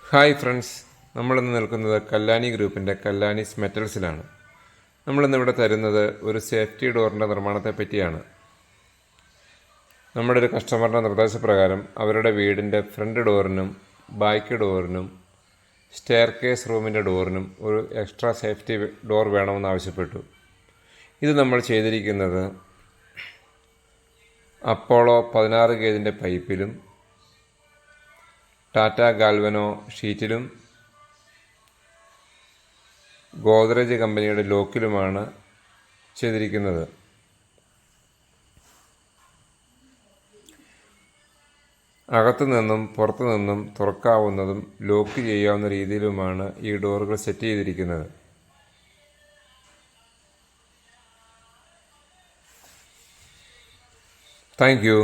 Hi friends, നമ്മളിന്ന് നിൽക്കുന്നത് കല്ലാനി ഗ്രൂപ്പിൻ്റെ കല്ലാനീസ് മെറ്റൽസിലാണ്. നമ്മളിന്നിവിടെ തരുന്നത് ഒരു സേഫ്റ്റി ഡോറിൻ്റെ നിർമ്മാണത്തെ പറ്റിയാണ്. നമ്മുടെ ഒരു കസ്റ്റമറിൻ്റെ നിർദ്ദേശപ്രകാരം അവരുടെ വീടിൻ്റെ ഫ്രണ്ട് ഡോറിനും ബാക്ക് ഡോറിനും സ്റ്റെയർ കേസ് റൂമിൻ്റെ ഡോറിനും ഒരു എക്സ്ട്രാ സേഫ്റ്റി ഡോർ വേണമെന്ന് ആവശ്യപ്പെട്ടു. ഇത് നമ്മൾ ചെയ്തിരിക്കുന്നത് അപ്പോളോ 16 ഗേജിൻ്റെ പൈപ്പിലും ടാറ്റ ഗാൽവനോ ഷീറ്റിലും ഗോദ്രേജ് കമ്പനിയുടെ ലോക്കിലുമാണ് ചെയ്തിരിക്കുന്നത്. അകത്തു നിന്നും പുറത്തു നിന്നും തുറക്കാവുന്നതും ലോക്ക് ചെയ്യാവുന്ന രീതിയിലുമാണ് ഈ ഡോറുകൾ സെറ്റ് ചെയ്തിരിക്കുന്നത്. Thank you.